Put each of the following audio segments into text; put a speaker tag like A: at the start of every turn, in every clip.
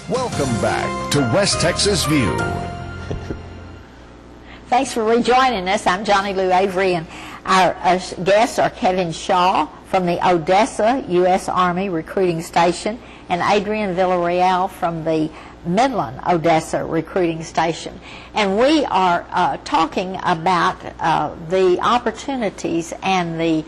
A: Welcome back to West Texas View.
B: Thanks for rejoining us. I'm Johnny Lou Avery, and our guests are Kevin Shaw from the Odessa U.S. Army Recruiting Station and Adrian Villarreal from the Midland Odessa Recruiting Station. And we are talking about the opportunities and the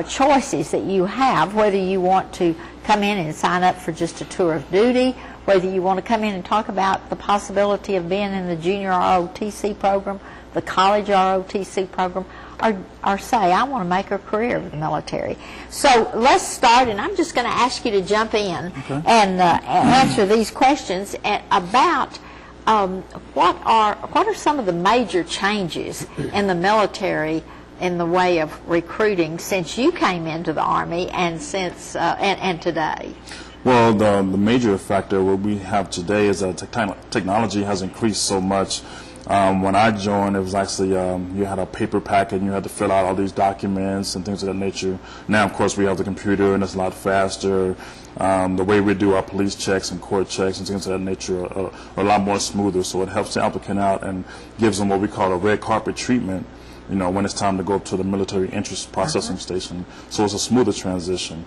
B: choices that you have, whether you want to come in and sign up for just a tour of duty, whether you want to come in and talk about the possibility of being in the junior ROTC program, the college ROTC program, or say, I want to make a career with the military. So let's start, and I'm just going to ask you to jump in and answer these questions about what are some of the major changes in the military in the way of recruiting since you came into the Army and since and today?
C: Well, the major factor what we have today is that technology has increased so much. When I joined, it was actually you had a paper packet and you had to fill out all these documents and things of that nature. Now, of course, we have the computer and it's a lot faster. The way we do our police checks and court checks and things of that nature are a lot more smoother. So it helps the applicant out and gives them what we call a red carpet treatment, you know, when it's time to go up to the military interest processing station. So it's a smoother transition.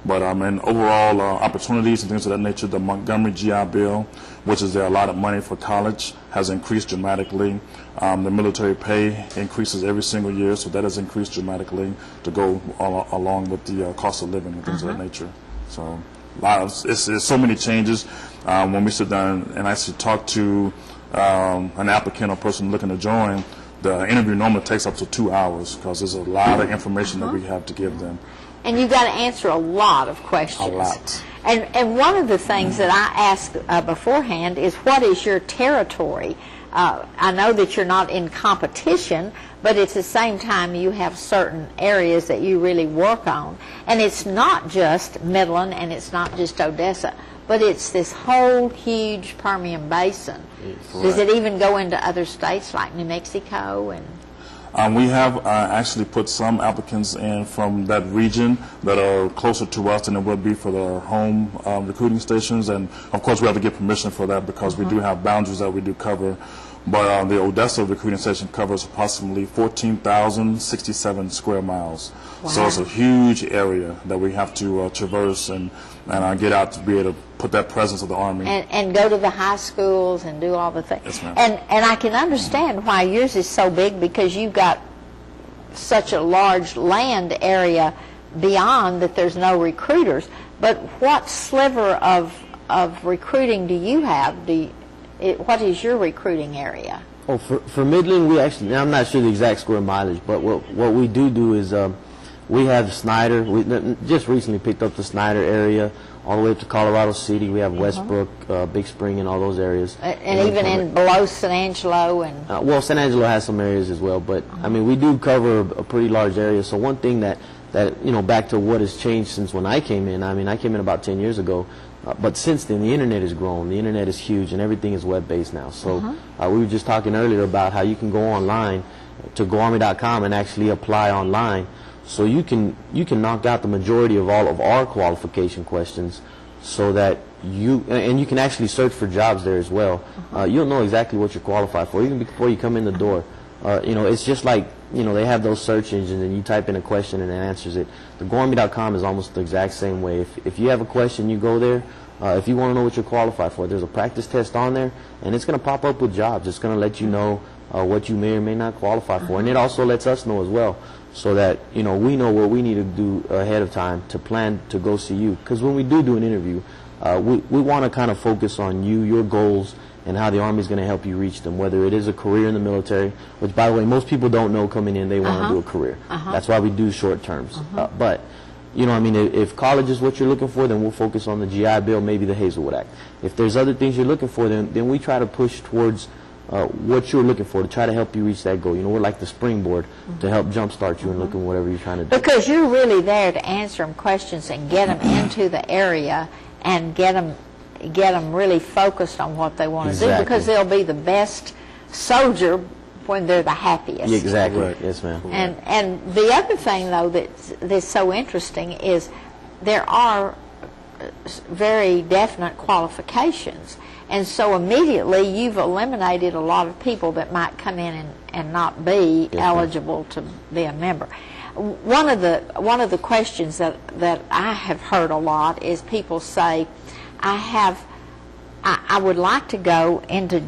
C: But and overall opportunities and things of that nature, the Montgomery GI Bill, which is there a lot of money for college, has increased dramatically. The military pay increases every single year, so that has increased dramatically to go along with the cost of living and things of that nature. So it's so many changes. When we sit down and actually talk to an applicant or person looking to join, the interview normally takes up to 2 hours because there's a lot of information that we have to give them.
B: And you've got to answer a lot of questions.
C: A lot.
B: And one of the things that I asked beforehand is, what is your territory? I know that you're not in competition, but at the same time you have certain areas that you really work on. And it's not just Midland and it's not just Odessa, but it's this whole huge Permian Basin. Does it even go into other states like New Mexico? And
C: we have actually put some applicants in from that region that are closer to us than it would be for the home recruiting stations, and of course we have to get permission for that because we do have boundaries that we do cover. But the Odessa recruiting station covers approximately 14,067 square miles. Wow. So it's a huge area that we have to traverse and get out to be able to put that presence of the Army.
B: And go to the high schools and do all the things.
C: Yes, ma'am.
B: And I can understand why yours is so big, because you've got such a large land area beyond that there's no recruiters. But what sliver of recruiting do you have? What is your recruiting area?
D: Oh, for Midland, we actually, I'm not sure the exact square mileage, but what we do is we have Snyder. We just recently picked up the Snyder area all the way up to Colorado City. We have Westbrook, Big Spring, and all those areas.
B: And even in below San Angelo and.
D: Well, San Angelo has some areas as well, but I mean we do cover a pretty large area. So one thing that you know, back to what has changed since when I came in. I mean, I came in about 10 years ago. But since then, the internet has grown. The internet is huge, and everything is web-based now. So we were just talking earlier about how you can go online to GoArmy.com and actually apply online. So you can knock out the majority of all of our qualification questions, so that you can actually search for jobs there as well. You'll know exactly what you're qualified for even before you come in the door. You know, it's just like, you know, they have those search engines and you type in a question and it answers it. The GoArmy.com is almost the exact same way. If you have a question, you go there. If you want to know what you're qualified for, there's a practice test on there, and it's going to pop up with jobs. It's going to let you know what you may or may not qualify for, and it also lets us know as well, so that, you know, we know what we need to do ahead of time to plan to go see you. Because when we do an interview, we want to kind of focus on you, your goals, and how the Army is going to help you reach them, whether it is a career in the military, which, by the way, most people don't know coming in they want to do a career. That's why we do short terms. But, you know, I mean, if college is what you're looking for, then we'll focus on the GI Bill, maybe the Hazelwood Act. If there's other things you're looking for, then we try to push towards what you're looking for to try to help you reach that goal. You know, we're like the springboard to help jumpstart you and look at whatever you're trying to do.
B: Because you're really there to answer them questions and get them into the area and get them really focused on what they want to do, because they'll be the best soldier when they're the happiest.
D: Exactly. Right. Yes, ma'am.
B: And the other thing, though, that's so interesting is there are very definite qualifications. And so immediately you've eliminated a lot of people that might come in and not be eligible to be a member. One of the questions that I have heard a lot is people say, I would like to go into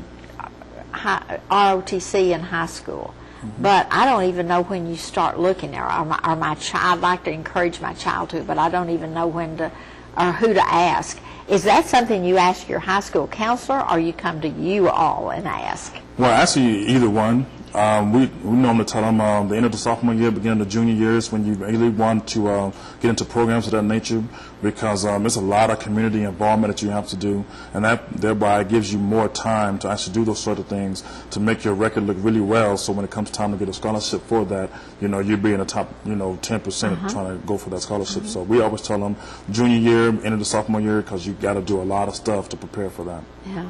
B: ROTC in high school, but I don't even know when you start looking there. I'd like to encourage my child to, but I don't even know when to or who to ask. Is that something you ask your high school counselor, or you come to you all and ask?
C: Well, actually, either one. We normally tell them the end of the sophomore year, beginning of the junior years, when you really want to get into programs of that nature, because there's a lot of community involvement that you have to do, and that thereby gives you more time to actually do those sort of things to make your record look really well. So when it comes time to get a scholarship for that, you'll be in the top 10% trying to go for that scholarship. So we always tell them junior year, end of the sophomore year, because you got to do a lot of stuff to prepare for that.
B: Yeah.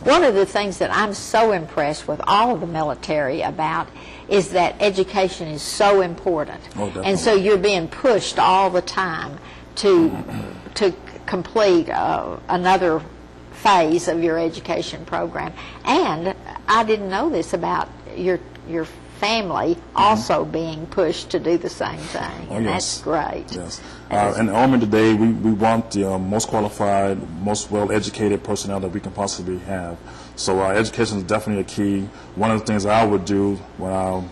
B: One of the things that I'm so impressed with all of the military about is that education is so important.
C: Oh, definitely.
B: And so you're being pushed all the time to complete another phase of your education program. And I didn't know this about your family also being pushed to do the same thing, and that's great.
C: Yes. In the Army today, we want the most qualified, most well-educated personnel that we can possibly have. So education is definitely a key. One of the things I would do when I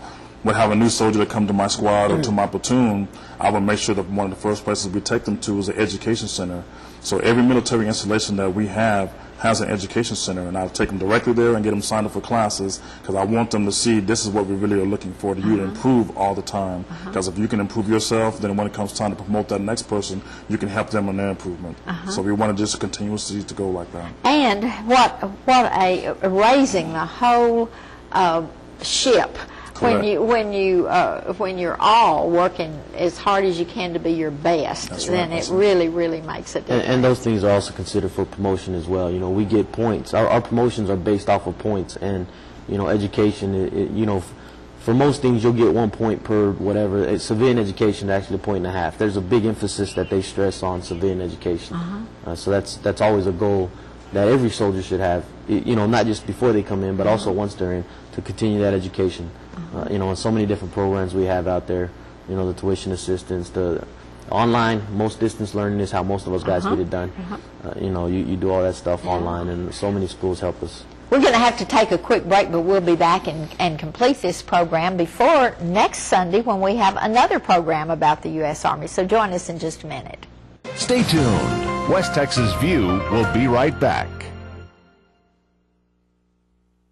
C: would have a new soldier that come to my squad or to my platoon, I would make sure that one of the first places we take them to is an education center. So every military installation that we have has an education center, and I'll take them directly there and get them signed up for classes, because I want them to see this is what we really are looking for, to you to improve all the time. Because if you can improve yourself, then when it comes time to promote that next person, you can help them on their improvement. So we want to just continuously to go like that.
B: And raising the whole ship. When you're all working as hard as you can to be your best, then it really makes a difference.
D: And those things are also considered for promotion as well. We get points. Our promotions are based off of points, and education. For most things, you'll get 1 point per whatever. Civilian education, actually 1.5 points. There's a big emphasis that they stress on civilian education. So that's always a goal that every soldier should have. Not just before they come in, but also once they're in, to continue that education. And so many different programs we have out there. The tuition assistance, the online, most distance learning is how most of us guys get it done. You do all that stuff online, and so many schools help us.
B: We're going to have to take a quick break, but we'll be back and complete this program before next Sunday, when we have another program about the U.S. Army. So join us in just a minute.
A: Stay tuned. West Texas View will be right back.